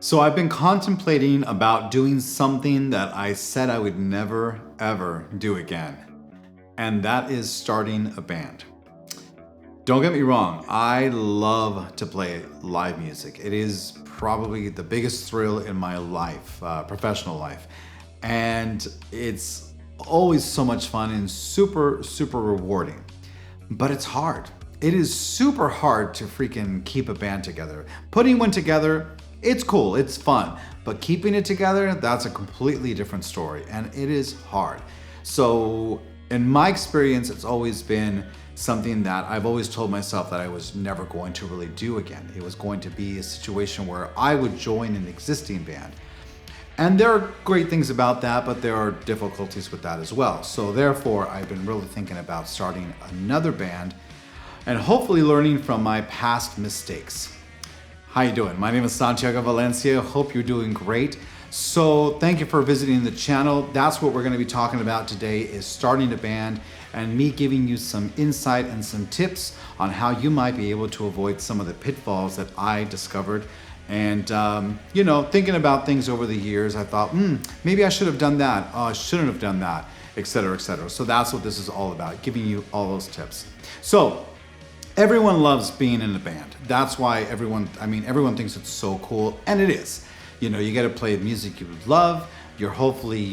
So I've been contemplating about doing something that I said I would never, ever do again. And that is starting a band. Don't get me wrong, I love to play live music. It is probably the biggest thrill in my life, professional life. And it's always so much fun and super, super rewarding. But it's hard. It is super hard to freaking keep a band together. Putting one together, it's cool, it's fun. But keeping it together, that's a completely different story. And it is hard. So in my experience, it's always been something that I've always told myself that I was never going to really do again. It was going to be a situation where I would join an existing band. And there are great things about that, but there are difficulties with that as well. So therefore, I've been really thinking about starting another band and hopefully learning from my past mistakes. How you doing? My name is Santiago Valencia. Hope you're doing great. So thank you for visiting the channel. That's what we're going to be talking about today, is starting a band and me giving you some insight and some tips on how you might be able to avoid some of the pitfalls that I discovered. And, thinking about things over the years, I thought, maybe I should have done that. Oh, I shouldn't have done that, et cetera, et cetera. So that's what this is all about, giving you all those tips. So everyone loves being in a band. That's why everyone thinks it's so cool, and it is. You get to play music you love. You're hopefully,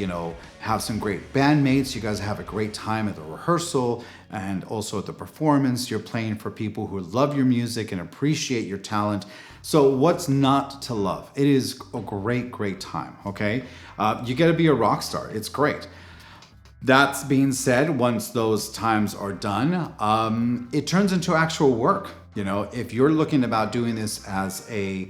have some great bandmates. You guys have a great time at the rehearsal and also at the performance. You're playing for people who love your music and appreciate your talent. So what's not to love? It is a great, great time, okay? You get to be a rock star. It's great. That's being said, once those times are done, it turns into actual work. If you're looking about doing this as a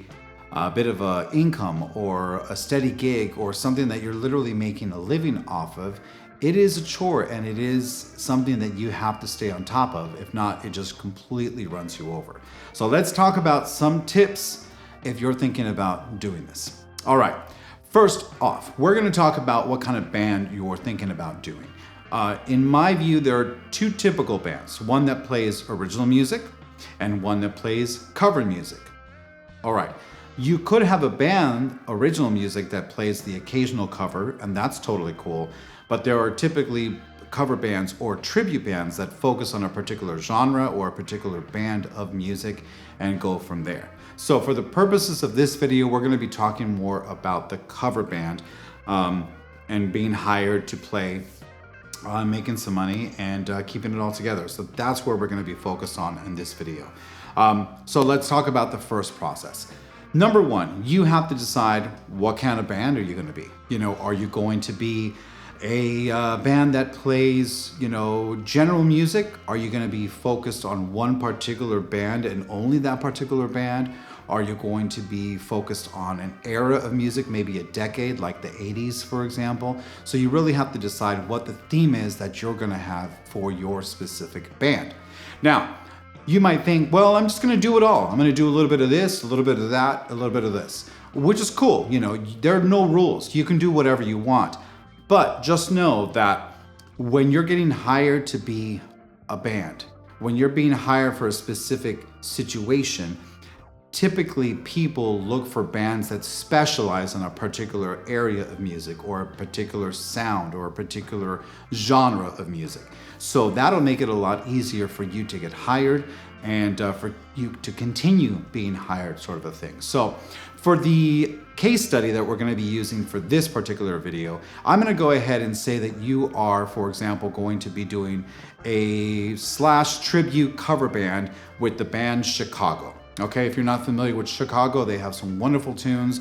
bit of a income or a steady gig or something that you're literally making a living off of, it is a chore and it is something that you have to stay on top of. If not, it just completely runs you over. So let's talk about some tips if you're thinking about doing this. All right. First off, we're going to talk about what kind of band you're thinking about doing. In my view, there are two typical bands, one that plays original music and one that plays cover music. All right. You could have a band, original music, that plays the occasional cover, and that's totally cool. But there are typically cover bands or tribute bands that focus on a particular genre or a particular band of music and go from there. So for the purposes of this video, we're going to be talking more about the cover band and being hired to play, making some money and keeping it all together. So that's where we're going to be focused on in this video. So let's talk about the first process. Number one, you have to decide what kind of band are you going to be. Are you going to be a band that plays, general music? Are you going to be focused on one particular band and only that particular band? Are you going to be focused on an era of music, maybe a decade, like the 80s, for example? So you really have to decide what the theme is that you're going to have for your specific band. Now, you might think, well, I'm just going to do it all. I'm going to do a little bit of this, a little bit of that, a little bit of this, which is cool. There are no rules. You can do whatever you want. But just know that when you're getting hired to be a band, when you're being hired for a specific situation, typically people look for bands that specialize in a particular area of music or a particular sound or a particular genre of music. So that'll make it a lot easier for you to get hired and for you to continue being hired, sort of a thing. So for the case study that we're going to be using for this particular video, I'm going to go ahead and say that you are, for example, going to be doing a / tribute cover band with the band Chicago. Okay, if you're not familiar with Chicago, they have some wonderful tunes.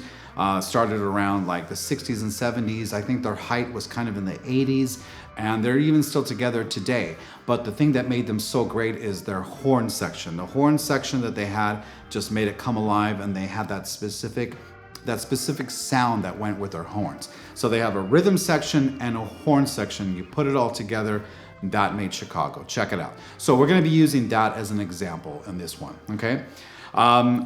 Started around like the 60s and 70s. I think their height was kind of in the 80s, and they're even still together today. But the thing that made them so great is their horn section. The horn section that they had just made it come alive, and they had that specific sound that went with their horns. So they have a rhythm section and a horn section. You put it all together, that made Chicago. Check it out. So we're going to be using that as an example in this one, okay?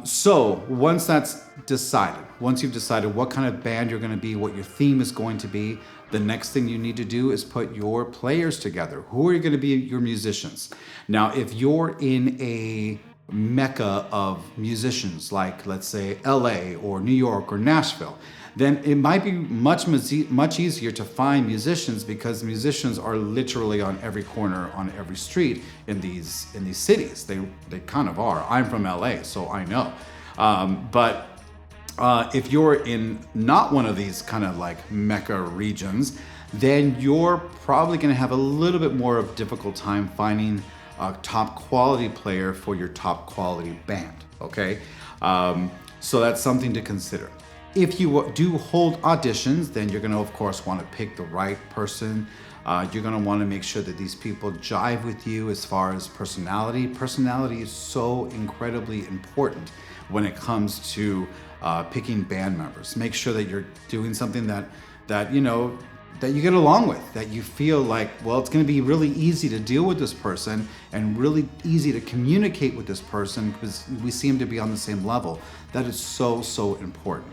So once that's decided, once you've decided what kind of band you're going to be, what your theme is going to be, the next thing you need to do is put your players together. Who are going to be your musicians? Now, if you're in a mecca of musicians, like let's say LA or New York or Nashville, then it might be much easier to find musicians, because musicians are literally on every corner, on every street in these cities. They kind of are. I'm from LA, so I know. But if you're in not one of these kind of like mecca regions, then you're probably going to have a little bit more of a difficult time finding a top quality player for your top quality band. Okay, so that's something to consider. If you do hold auditions, then you're going to, of course, want to pick the right person. You're going to want to make sure that these people jive with you as far as personality. Personality is so incredibly important when it comes to picking band members. Make sure that you're doing something that you get along with, that you feel like, well, it's going to be really easy to deal with this person and really easy to communicate with this person because we seem to be on the same level. That is so important,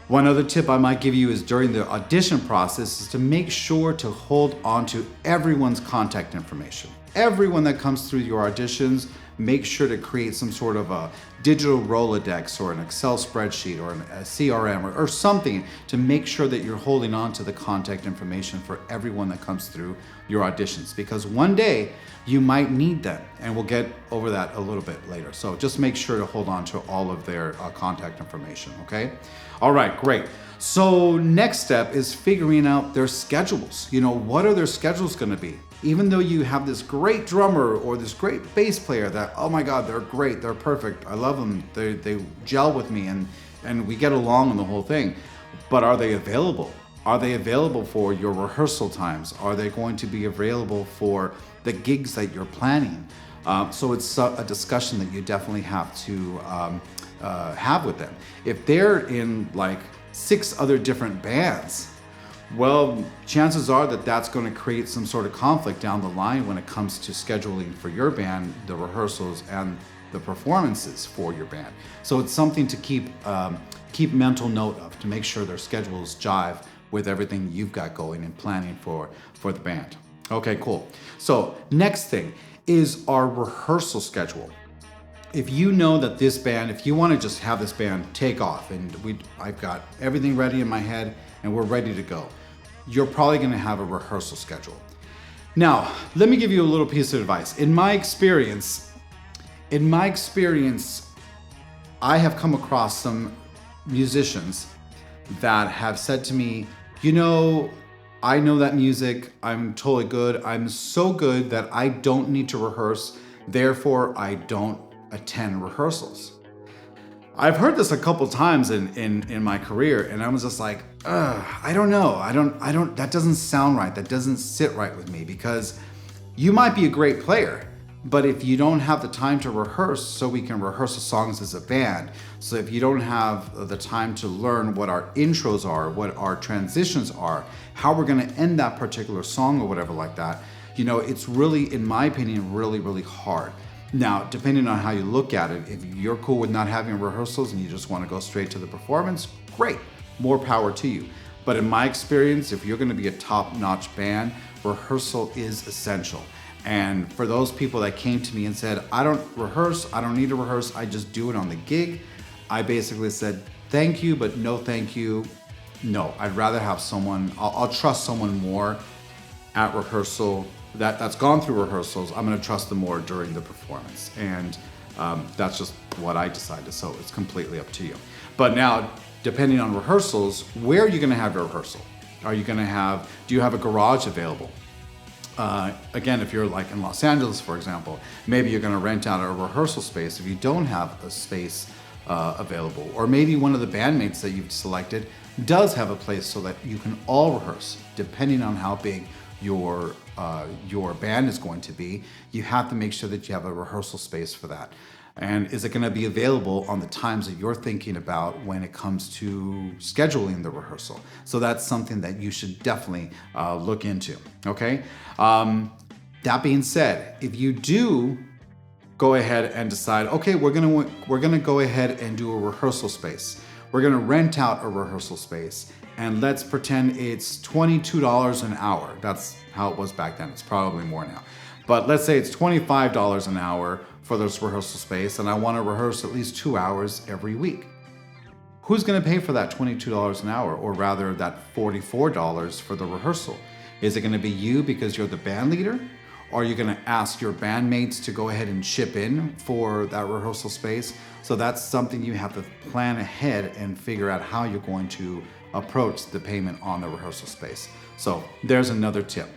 One other tip I might give you is during the audition process is to make sure to hold on to everyone's contact information. Everyone that comes through your auditions, make sure to create some sort of a digital Rolodex or an Excel spreadsheet or a CRM or something to make sure that you're holding on to the contact information for everyone that comes through your auditions, because one day you might need them, and we'll get over that a little bit later. So just make sure to hold on to all of their contact information, okay? All right, great. So next step is figuring out their schedules. What are their schedules gonna be? Even though you have this great drummer or this great bass player that, oh my God, they're great, they're perfect, I love them, they gel with me and we get along on the whole thing, but are they available? Are they available for your rehearsal times? Are they going to be available for the gigs that you're planning? So it's a discussion that you definitely have to have with them. If they're in like 6 other different bands, well, chances are that that's going to create some sort of conflict down the line when it comes to scheduling for your band, the rehearsals, and the performances for your band. So it's something to keep mental note of, to make sure their schedules jive with everything you've got going and planning for the band. Okay, cool. So next thing is our rehearsal schedule. If you know that this band, if you want to just have this band take off and I've got everything ready in my head and we're ready to go, you're probably going to have a rehearsal schedule. Now, let me give you a little piece of advice. In my experience, I have come across some musicians that have said to me, I know that music, I'm totally good. I'm so good that I don't need to rehearse, therefore I don't attend rehearsals. I've heard this a couple times in my career, and I was just like, I don't know. I don't, that doesn't sound right. That doesn't sit right with me, because you might be a great player, but if you don't have the time to rehearse so we can rehearse the songs as a band, so if you don't have the time to learn what our intros are, what our transitions are, how we're gonna end that particular song or whatever like that, it's really, in my opinion, really hard. Now, depending on how you look at it, if you're cool with not having rehearsals and you just want to go straight to the performance, great, more power to you. But in my experience, if you're going to be a top-notch band, rehearsal is essential. And for those people that came to me and said, I don't rehearse, I don't need to rehearse, I just do it on the gig, I basically said, thank you, but no thank you. No, I'd rather have someone, I'll trust someone more at rehearsal that's gone through rehearsals. I'm going to trust them more during the performance, and that's just what I decided. So it's completely up to you. But now, depending on rehearsals, where are you going to have your rehearsal? Do you have a garage available? Again, if you're like in Los Angeles, for example, maybe you're going to rent out a rehearsal space if you don't have a space available, or maybe one of the bandmates that you've selected does have a place so that you can all rehearse, depending on how big your band is going to be. You have to make sure that you have a rehearsal space for that. And is it going to be available on the times that you're thinking about when it comes to scheduling the rehearsal? So that's something that you should definitely look into, okay? That being said, if you do go ahead and decide, okay, we're gonna go ahead and do a rehearsal space. We're gonna rent out a rehearsal space, and let's pretend it's $22 an hour. That's how it was back then. It's probably more now. But let's say it's $25 an hour for this rehearsal space and I want to rehearse at least 2 hours every week. Who's going to pay for that $22 an hour, or rather that $44 for the rehearsal? Is it going to be you because you're the band leader? Or are you going to ask your bandmates to go ahead and chip in for that rehearsal space? So that's something you have to plan ahead and figure out how you're going to approach the payment on the rehearsal space. So there's another tip.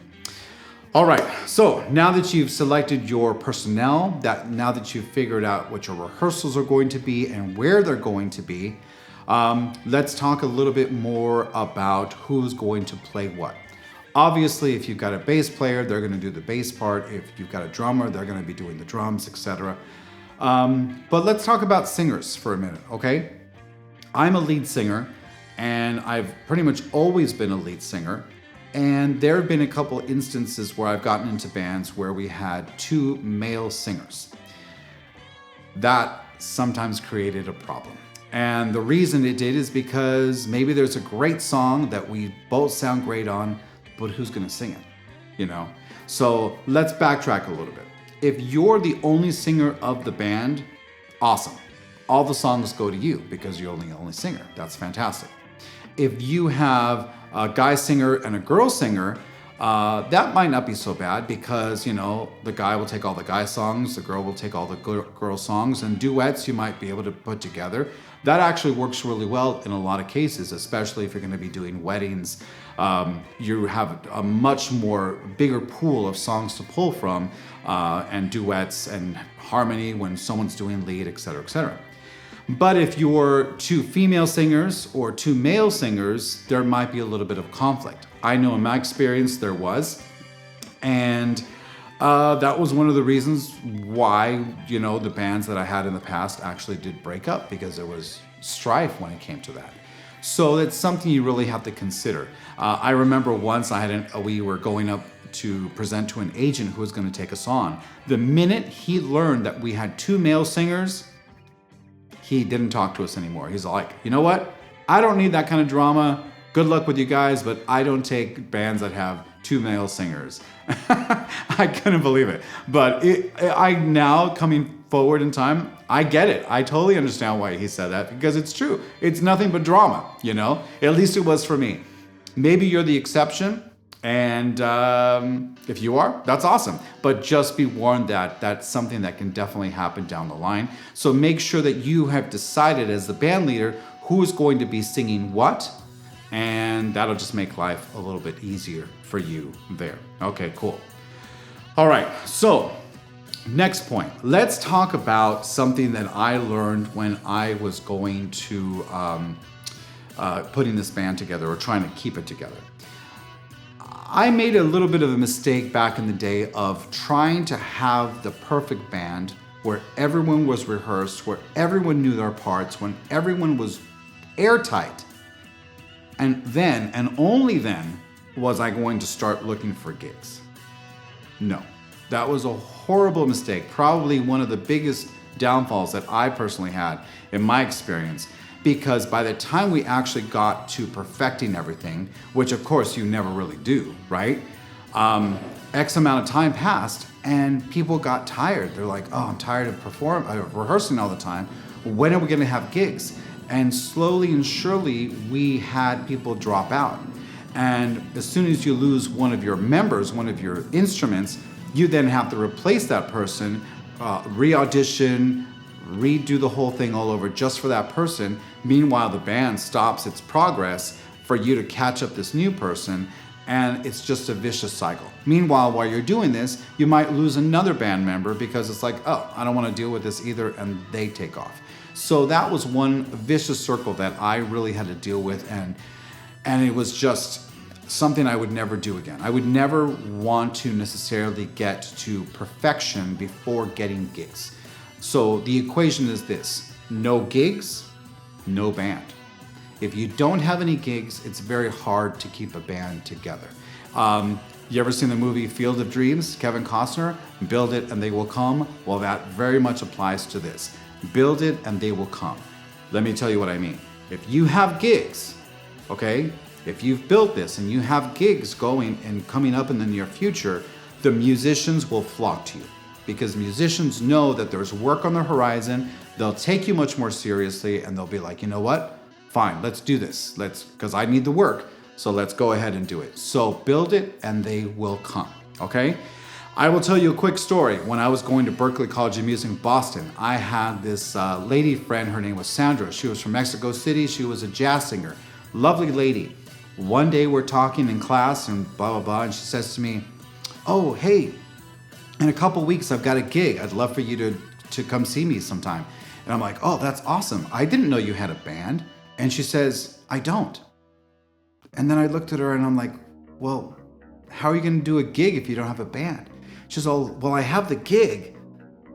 All right, so now that you've selected your personnel, now that you've figured out what your rehearsals are going to be and where they're going to be, let's talk a little bit more about who's going to play what. Obviously, if you've got a bass player, they're going to do the bass part. If you've got a drummer, they're going to be doing the drums, etc. But let's talk about singers for a minute, okay? I'm a lead singer, and I've pretty much always been a lead singer. And there have been a couple instances where I've gotten into bands where we had 2 male singers. That sometimes created a problem. And the reason it did is because maybe there's a great song that we both sound great on, but who's gonna sing it, you know? So let's backtrack a little bit. If you're the only singer of the band, awesome. All the songs go to you because you're the only singer. That's fantastic. If you have a guy singer and a girl singer, that might not be so bad because, you know, the guy will take all the guy songs, the girl will take all the girl songs, and duets you might be able to put together. That actually works really well in a lot of cases, especially if you're going to be doing weddings. You have a much more bigger pool of songs to pull from, and duets and harmony when someone's doing lead, etc., etc. But if you're 2 female singers or 2 male singers, there might be a little bit of conflict. I know in my experience there was, and that was one of the reasons why, you know, the bands that I had in the past actually did break up, because there was strife when it came to that. So it's something you really have to consider. I remember once we were going up to present to an agent who was going to take us on. The minute he learned that we had 2 male singers, he didn't talk to us anymore. He's like, you know what? I don't need that kind of drama. Good luck with you guys, but I don't take bands that have 2 male singers. I couldn't believe it. But I now, coming forward in time, I get it. I totally understand why he said that, because it's true. It's nothing but drama, you know? At least it was for me. Maybe you're the exception, and if you are, that's awesome. But just be warned that that's something that can definitely happen down the line. So make sure that you have decided as the band leader who is going to be singing what, and that'll just make life a little bit easier for you there. Okay, cool. All right, so next point. Let's talk about something that I learned when I was going to putting this band together, or trying to keep it together. I made a little bit of a mistake back in the day of trying to have the perfect band where everyone was rehearsed, where everyone knew their parts, when everyone was airtight. And then, and only then, was I going to start looking for gigs. No, that was a horrible mistake. Probably one of the biggest downfalls that I personally had in my experience. Because by the time we actually got to perfecting everything, which of course you never really do, right? X amount of time passed and people got tired. They're like, oh, I'm tired of rehearsing all the time. When are we gonna have gigs? And slowly and surely, we had people drop out. And as soon as you lose one of your members, one of your instruments, you then have to replace that person, re-audition, redo the whole thing all over just for that person. Meanwhile, the band stops its progress for you to catch up this new person, and it's just a vicious cycle. Meanwhile, while you're doing this, you might lose another band member because it's like, oh, I don't want to deal with this either, and they take off. So that was one vicious circle that I really had to deal with, and it was just something I would never do again. I would never want to necessarily get to perfection before getting gigs. So the equation is this: no gigs, no band. If you don't have any gigs, it's very hard to keep a band together. You ever seen the movie Field of Dreams? Kevin Costner, build it and they will come. Well, that very much applies to this. Build it and they will come. Let me tell you what I mean. If you have gigs, okay, if you've built this and you have gigs going and coming up in the near future, the musicians will flock to you. because musicians know that there's work on the horizon. They'll take you much more seriously, and they'll be like, you know what? Fine, let's do this. Because I need the work. So let's go ahead and do it. So build it and they will come, okay? I will tell you a quick story. When I was going to Berklee College of Music in Boston, I had this lady friend. Her name was Sandra. She was from Mexico City. She was a jazz singer. Lovely lady. One day we're talking in class and blah, blah, blah. And she says to me, oh, hey, in a couple weeks, I've got a gig. I'd love for you to come see me sometime. And I'm like, oh, that's awesome. I didn't know you had a band. And she says, I don't. And then I looked at her and I'm like, well, how are you going to do a gig if you don't have a band? She says, oh, well, I have the gig,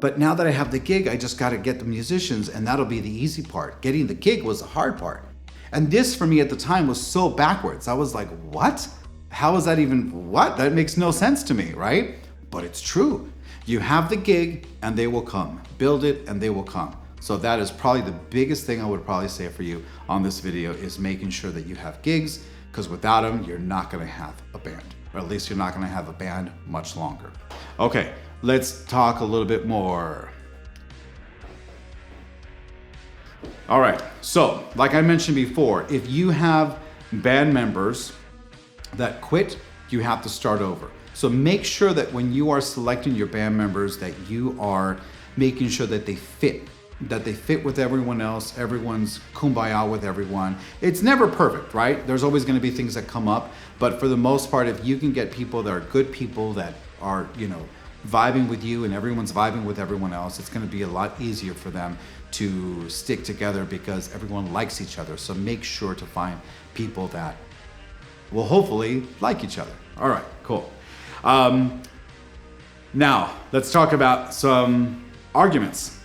but now that I have the gig, I just got to get the musicians, and that'll be the easy part. Getting the gig was the hard part. And this for me at the time was so backwards. I was like, what? How is that even what? That makes no sense to me, right? But it's true. You have the gig and they will come. Build it and they will come. So that is probably the biggest thing I would probably say for you on this video, is making sure that you have gigs, because without them, you're not going to have a band, or at least you're not going to have a band much longer. Okay, let's talk a little bit more. All right, so like I mentioned before, if you have band members that quit, you have to start over. So make sure that when you are selecting your band members, that you are making sure that they fit with everyone else, everyone's kumbaya with everyone. It's never perfect, right? There's always gonna be things that come up, but for the most part, if you can get people that are good people that are, vibing with you and everyone's vibing with everyone else, it's gonna be a lot easier for them to stick together because everyone likes each other. So make sure to find people that will hopefully like each other. All right, cool. Now, let's talk about some arguments.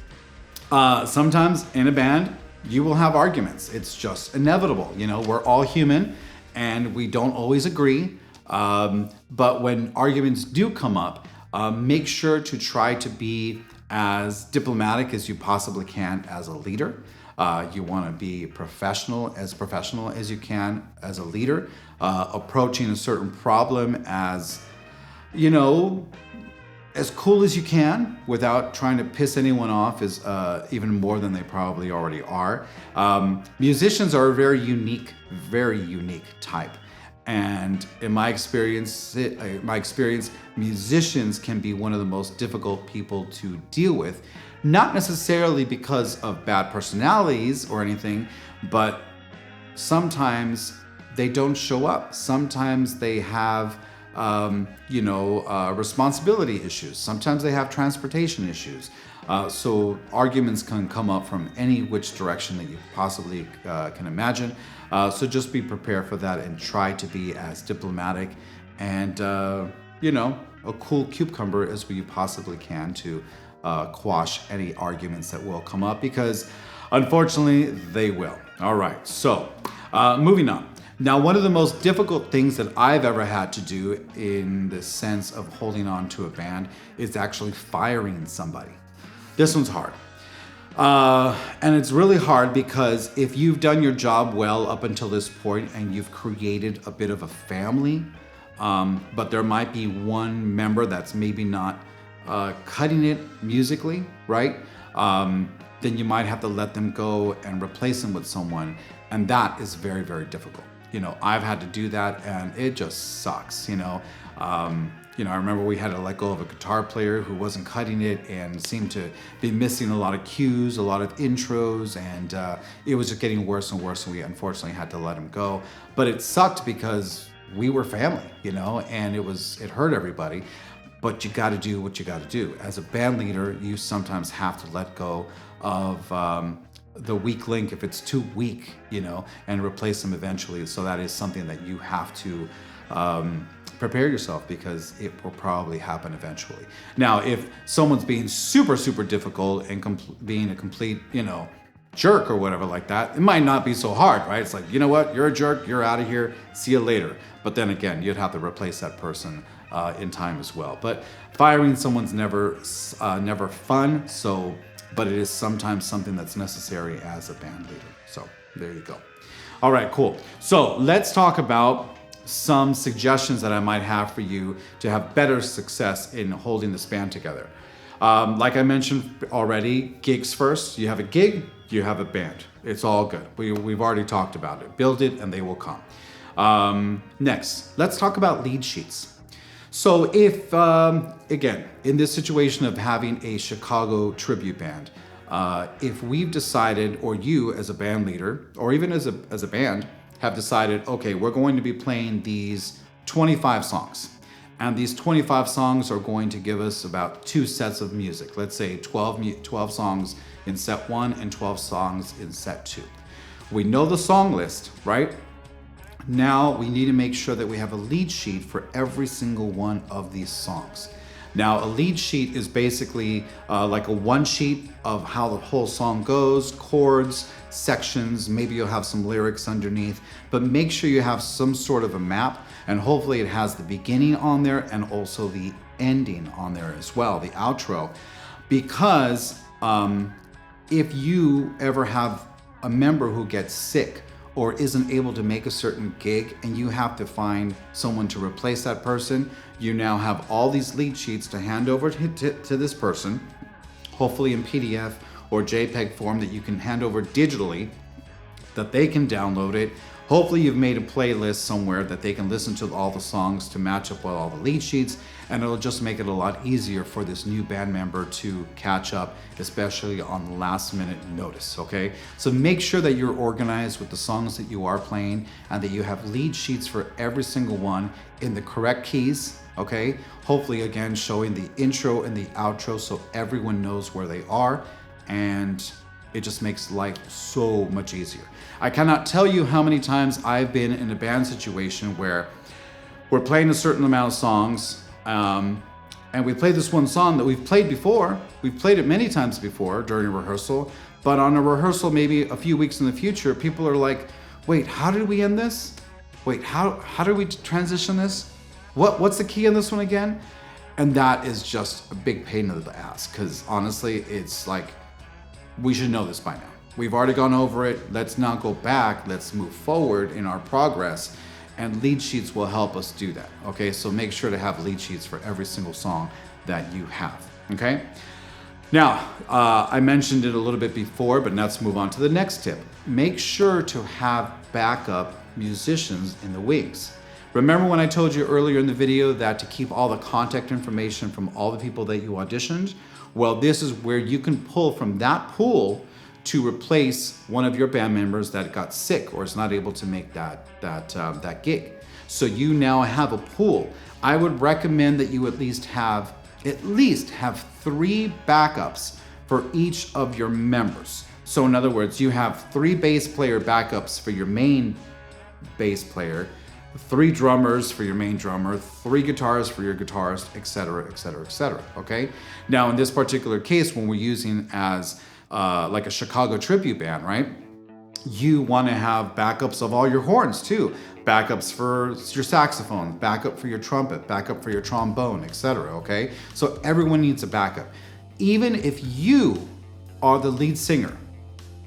Sometimes in a band, you will have arguments. It's just inevitable. We're all human and we don't always agree. But when arguments do come up, make sure to try to be as diplomatic as you possibly can as a leader. You want to be professional as you can as a leader. Approaching a certain problem as cool as you can without trying to piss anyone off is even more than they probably already are. Musicians are a very unique type. And in my experience, musicians can be one of the most difficult people to deal with, not necessarily because of bad personalities or anything, but sometimes they don't show up. Sometimes they have responsibility issues. Sometimes they have transportation issues. So arguments can come up from any which direction that you possibly can imagine. So just be prepared for that and try to be as diplomatic and, a cool cucumber as you possibly can to quash any arguments that will come up, because unfortunately they will. All right, so moving on. Now, one of the most difficult things that I've ever had to do in the sense of holding on to a band is actually firing somebody. This one's hard. And it's really hard because if you've done your job well up until this point and you've created a bit of a family, but there might be one member that's maybe not cutting it musically, right? Then you might have to let them go and replace them with someone. And that is very, very difficult. I've had to do that and it just sucks, I remember we had to let go of a guitar player who wasn't cutting it and seemed to be missing a lot of cues, a lot of intros, and it was just getting worse and worse, and we unfortunately had to let him go. But it sucked because we were family, and it hurt everybody. But you got to do what you got to do. As a band leader, you sometimes have to let go of the weak link if it's too weak, and replace them eventually. So that is something that you have to prepare yourself, because it will probably happen eventually. Now, if someone's being super, super difficult and being a complete, jerk or whatever like that, it might not be so hard, right? It's like, you know what, you're a jerk, you're out of here, see you later. But then again, you'd have to replace that person in time as well. But firing someone's never fun, but it is sometimes something that's necessary as a band leader. So there you go. All right, cool. So let's talk about some suggestions that I might have for you to have better success in holding this band together. Like I mentioned already, gigs first. You have a gig, you have a band. It's all good. We've already talked about it. Build it and they will come. Next, let's talk about lead sheets. So if, again, in this situation of having a Chicago tribute band, if we've decided, or you as a band leader, or even as a band, have decided, okay, we're going to be playing these 25 songs. And these 25 songs are going to give us about 2 sets of music. Let's say 12 songs in set 1 and 12 songs in set 2. We know the song list, right? Now we need to make sure that we have a lead sheet for every single one of these songs. Now a lead sheet is basically like a one sheet of how the whole song goes, chords, sections, maybe you'll have some lyrics underneath, but make sure you have some sort of a map, and hopefully it has the beginning on there and also the ending on there as well, the outro. Because if you ever have a member who gets sick or isn't able to make a certain gig and you have to find someone to replace that person, you now have all these lead sheets to hand over to this person, hopefully in PDF or JPEG form that you can hand over digitally, that they can download it. Hopefully you've made a playlist somewhere that they can listen to all the songs to match up with all the lead sheets, and it'll just make it a lot easier for this new band member to catch up, especially on the last minute notice, okay? So make sure that you're organized with the songs that you are playing and that you have lead sheets for every single one in the correct keys, okay? Hopefully again, showing the intro and the outro so everyone knows where they are, and it just makes life so much easier. I cannot tell you how many times I've been in a band situation where we're playing a certain amount of songs, and we play this one song that we've played before. We've played it many times before during a rehearsal, but on a rehearsal maybe a few weeks in the future, people are like, wait, how did we end this? Wait, how did we transition this? What's the key on this one again? And that is just a big pain in the ass, because honestly, it's like, we should know this by now. We've already gone over it. Let's not go back. Let's move forward in our progress. And lead sheets will help us do that. Okay, so make sure to have lead sheets for every single song that you have. Okay, now I mentioned it a little bit before, but let's move on to the next tip. Make sure to have backup musicians in the wings. Remember when I told you earlier in the video that to keep all the contact information from all the people that you auditioned? Well, this is where you can pull from that pool to replace one of your band members that got sick or is not able to make that gig. So you now have a pool. I would recommend that you at least have 3 backups for each of your members. So in other words, you have 3 bass player backups for your main bass player, 3 drummers for your main drummer, 3 guitars for your guitarist, etc., etc., etc. Okay. Now in this particular case, when we're using as like a Chicago tribute band, right? You want to have backups of all your horns too. Backups for your saxophone, backup for your trumpet, backup for your trombone, etc. Okay. So everyone needs a backup. Even if you are the lead singer,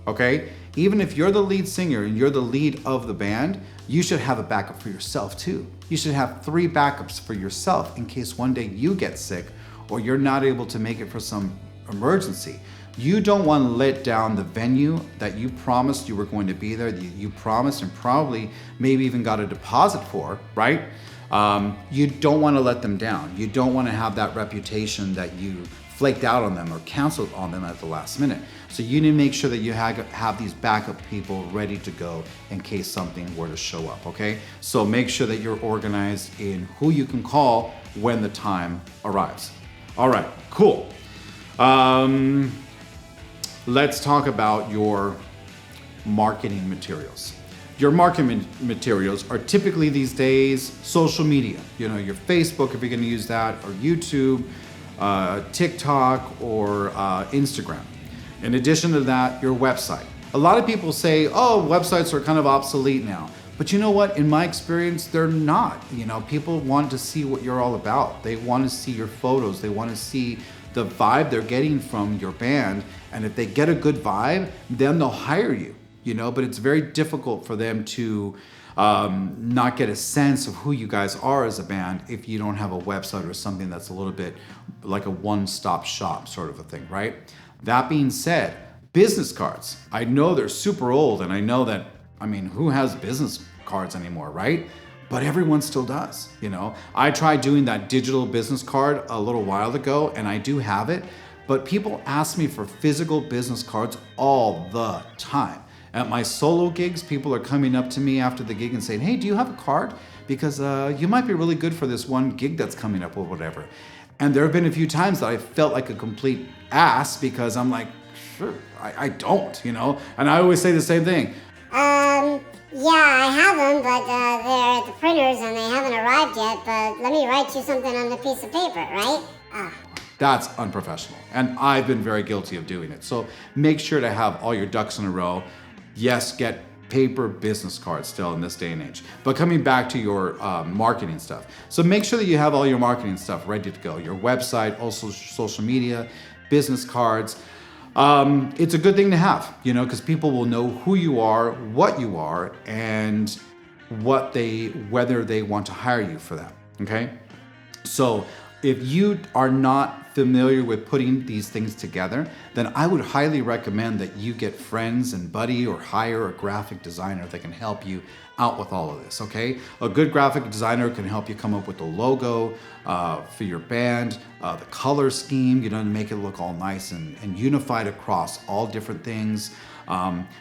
okay? Even if you're the lead singer and you're the lead of the band, you should have a backup for yourself too. You should have 3 backups for yourself in case one day you get sick or you're not able to make it for some emergency. You don't want to let down the venue that you promised you were going to be there, that you promised and probably maybe even got a deposit for, right? You don't want to let them down. You don't want to have that reputation that you flaked out on them or canceled on them at the last minute. So you need to make sure that you have these backup people ready to go in case something were to show up, okay? So make sure that you're organized in who you can call when the time arrives. All right, cool. Let's talk about your marketing materials. Your marketing materials are typically these days social media. You know, your Facebook if you're going to use that, or YouTube, TikTok, or Instagram. In addition to that, your website. A lot of people say, oh, websites are kind of obsolete now. But you know what? In my experience, they're not. You know, people want to see what you're all about. They want to see your photos. They want to see the vibe they're getting from your band. And if they get a good vibe, then they'll hire you. but it's very difficult for them to not get a sense of who you guys are as a band if you don't have a website or something that's a little bit like a one-stop shop sort of a thing, right? That being said, business cards. I know they're super old, and I know that, who has business cards anymore, right? But everyone still does, I tried doing that digital business card a little while ago, and I do have it, but people ask me for physical business cards all the time. At my solo gigs, people are coming up to me after the gig and saying, hey, do you have a card? Because you might be really good for this one gig that's coming up or whatever. And there have been a few times that I felt like a complete ass because I'm like, sure, I don't, And I always say the same thing. Yeah, I have them, but they're at the printers and they haven't arrived yet, but let me write you something on a piece of paper, right? That's unprofessional. And I've been very guilty of doing it. So make sure to have all your ducks in a row. Yes, get paper business cards still in this day and age. But coming back to your marketing stuff. So make sure that you have all your marketing stuff ready to go. Your website, also social media, business cards. It's a good thing to have, because people will know who you are, what you are, and whether they want to hire you for that, okay? So if you are not familiar with putting these things together, then I would highly recommend that you get friends and buddy or hire a graphic designer that can help you out with all of this, okay? A good graphic designer can help you come up with the logo for your band, the color scheme, to make it look all nice and unified across all different things.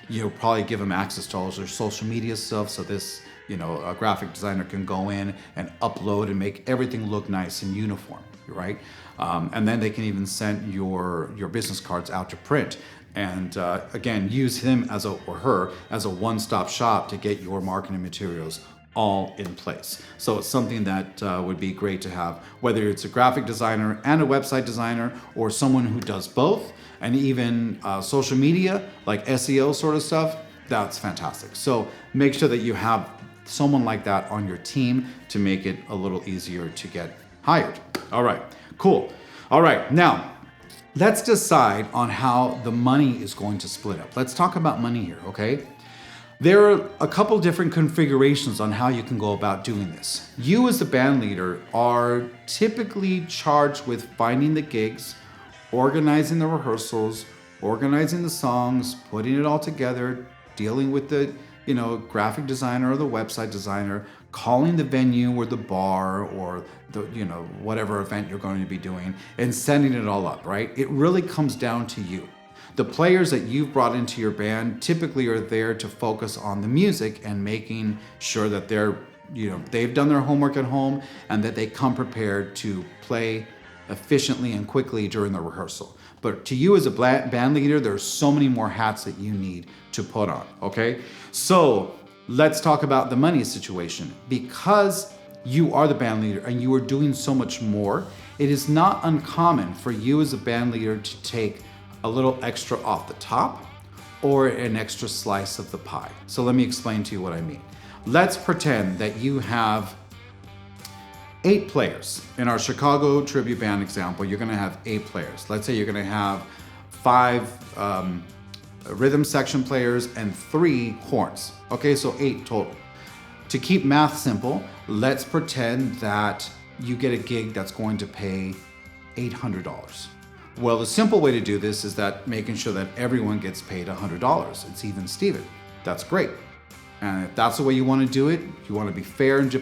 You'll probably give them access to all their social media stuff, so this a graphic designer can go in and upload and make everything look nice and uniform, right? And then they can even send your business cards out to print. And again, use him or her as a one-stop shop to get your marketing materials all in place. So it's something that would be great to have, whether it's a graphic designer and a website designer, or someone who does both, and even social media, like SEO sort of stuff. That's fantastic. So make sure that you have someone like that on your team to make it a little easier to get hired. All right, cool. All right, now let's decide on how the money is going to split up. Let's talk about money here, okay? There are a couple different configurations on how you can go about doing this. You as the band leader are typically charged with finding the gigs, organizing the rehearsals, organizing the songs, putting it all together, dealing with the graphic designer or the website designer, calling the venue or the bar or the whatever event you're going to be doing, and setting it all up, right? It really comes down to you. The players that you've brought into your band typically are there to focus on the music and making sure that they've done their homework at home and that they come prepared to play efficiently and quickly during the rehearsal. But to you as a band leader, there's so many more hats that you need to put on, okay? So let's talk about the money situation. Because you are the band leader and you are doing so much more, it is not uncommon for you as a band leader to take a little extra off the top or an extra slice of the pie. So let me explain to you what I mean. Let's pretend that you have 8 players. In our Chicago tribute band example, you're gonna have 8 players. Let's say you're gonna have 5 rhythm section players and 3 horns. Okay, so 8 total. To keep math simple, let's pretend that you get a gig that's going to pay $800. Well, the simple way to do this is that making sure that everyone gets paid $100. It's even Steven. That's great. And if that's the way you want to do it, you want to be fair and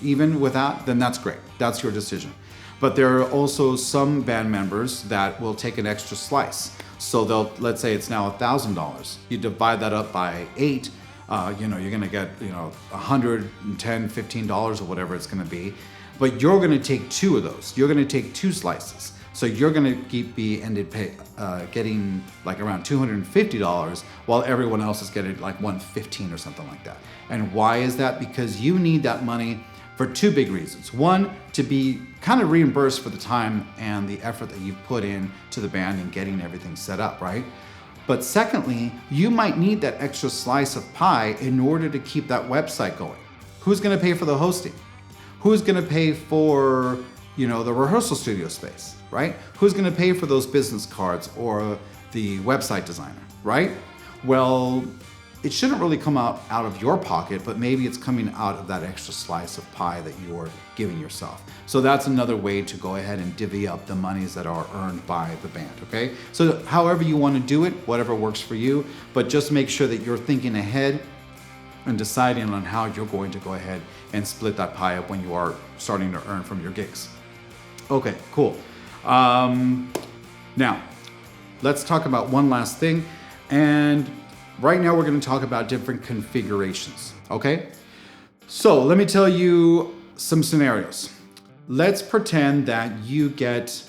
even with that, then that's great. That's your decision. But there are also some band members that will take an extra slice. So let's say it's now $1,000. You divide that up by 8. You're going to get $110, $15 or whatever it's going to be. But you're going to take 2 of those. You're going to take 2 slices. So you're going to getting like around $250 while everyone else is getting like $115 or something like that. And why is that? Because you need that money for 2 big reasons. One, to be kind of reimbursed for the time and the effort that you've put in to the band and getting everything set up, right? But secondly, you might need that extra slice of pie in order to keep that website going. Who's going to pay for the hosting? Who's going to pay for, the rehearsal studio space, right? Who's going to pay for those business cards or the website designer, right? well, it shouldn't really come out of your pocket, but maybe it's coming out of that extra slice of pie that you're giving yourself. So that's another way to go ahead and divvy up the monies that are earned by the band, okay? So however you want to do it, whatever works for you, but just make sure that you're thinking ahead and deciding on how you're going to go ahead and split that pie up when you are starting to earn from your gigs. Okay, cool. Now, let's talk about one last thing. And right now we're going to talk about different configurations, okay? So let me tell you some scenarios. Let's pretend that you get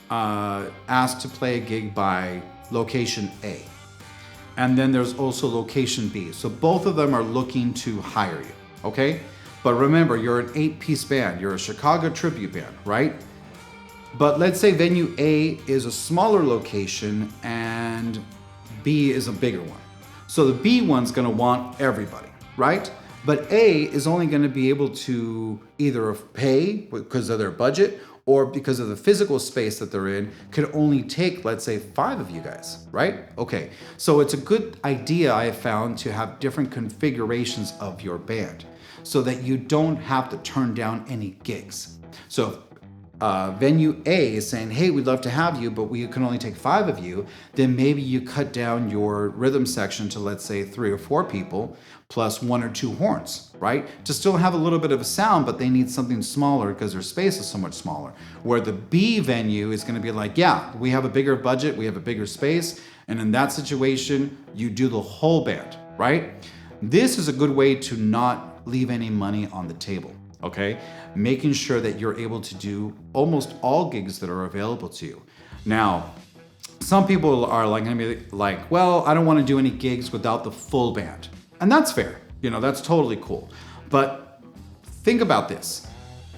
asked to play a gig by location A. And then there's also location B. So both of them are looking to hire you, okay? But remember, you're an 8-piece band. You're a Chicago tribute band, right? But let's say venue A is a smaller location and B is a bigger one. So the B one's gonna want everybody, right? But A is only gonna be able to either pay because of their budget or because of the physical space that they're in, could only take, let's say, 5 of you guys, right? Okay, so it's a good idea, I have found, to have different configurations of your band so that you don't have to turn down any gigs. So venue A is saying, hey, we'd love to have you, but we can only take 5 of you, then maybe you cut down your rhythm section to, let's say, 3 or 4 people plus 1 or 2 horns, right? To still have a little bit of a sound, but they need something smaller because their space is so much smaller. Where the B venue is going to be like, yeah, we have a bigger budget, we have a bigger space, and in that situation, you do the whole band, right? This is a good way to not leave any money on the table. Okay, making sure that you're able to do almost all gigs that are available to you. Now, some people are like gonna be like, well, I don't want to do any gigs without the full band. And that's fair. You know, that's totally cool. But think about this.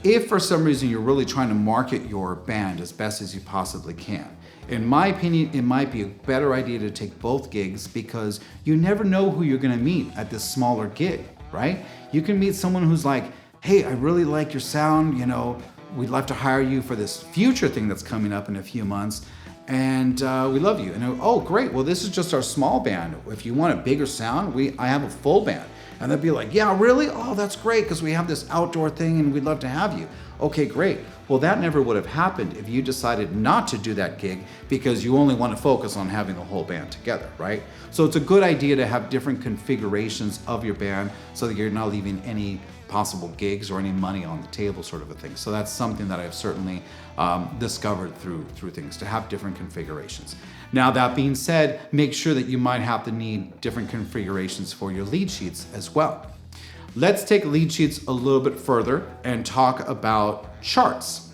If for some reason you're really trying to market your band as best as you possibly can, in my opinion, it might be a better idea to take both gigs because you never know who you're gonna meet at this smaller gig, right? You can meet someone who's like, hey, I really like your sound, you know, we'd love to hire you for this future thing that's coming up in a few months, and we love you. And oh, great, well, this is just our small band. If you want a bigger sound, I have a full band. And they'd be like, yeah, really? Oh, that's great, because we have this outdoor thing and we'd love to have you. Okay, great. Well, that never would have happened if you decided not to do that gig because you only want to focus on having the whole band together, right? So it's a good idea to have different configurations of your band so that you're not leaving any possible gigs or any money on the table, sort of a thing. So that's something that I've certainly discovered through things, to have different configurations. Now, that being said, make sure that you might have to need different configurations for your lead sheets as well. Let's take lead sheets a little bit further and talk about charts.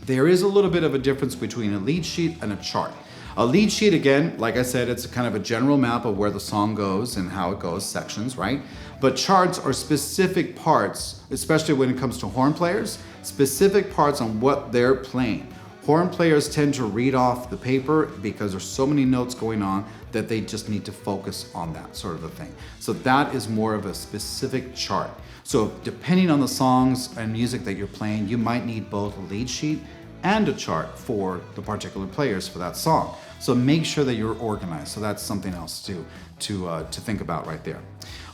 There is a little bit of a difference between a lead sheet and a chart. A lead sheet, again, like I said, it's a kind of a general map of where the song goes and how it goes, sections, right? But charts are specific parts, especially when it comes to horn players, specific parts on what they're playing. Horn players tend to read off the paper because there's so many notes going on that they just need to focus on that sort of a thing. So that is more of a specific chart. So depending on the songs and music that you're playing, you might need both a lead sheet and a chart for the particular players for that song. So make sure that you're organized. So that's something else to think about right there.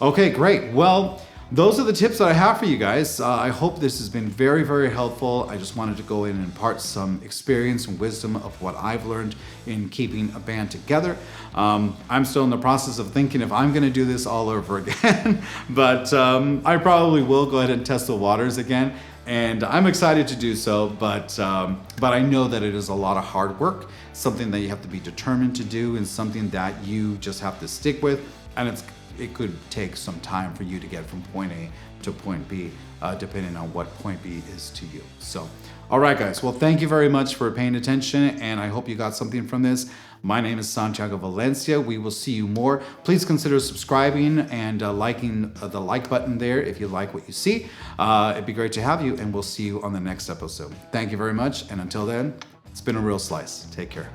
Okay, great. Well, those are the tips that I have for you guys. I hope this has been very, very helpful. I just wanted to go in and impart some experience and wisdom of what I've learned in keeping a band together. I'm still in the process of thinking if I'm gonna do this all over again, but I probably will go ahead and test the waters again. And I'm excited to do so, but I know that it is a lot of hard work, something that you have to be determined to do, and something that you just have to stick with. And it could take some time for you to get from point A to point B, depending on what point B is to you. So, all right, guys. Well, thank you very much for paying attention, and I hope you got something from this. My name is Santiago Valencia. We will see you more. Please consider subscribing and liking the like button there if you like what you see. It'd be great to have you, and we'll see you on the next episode. Thank you very much, and until then, it's been a real slice. Take care.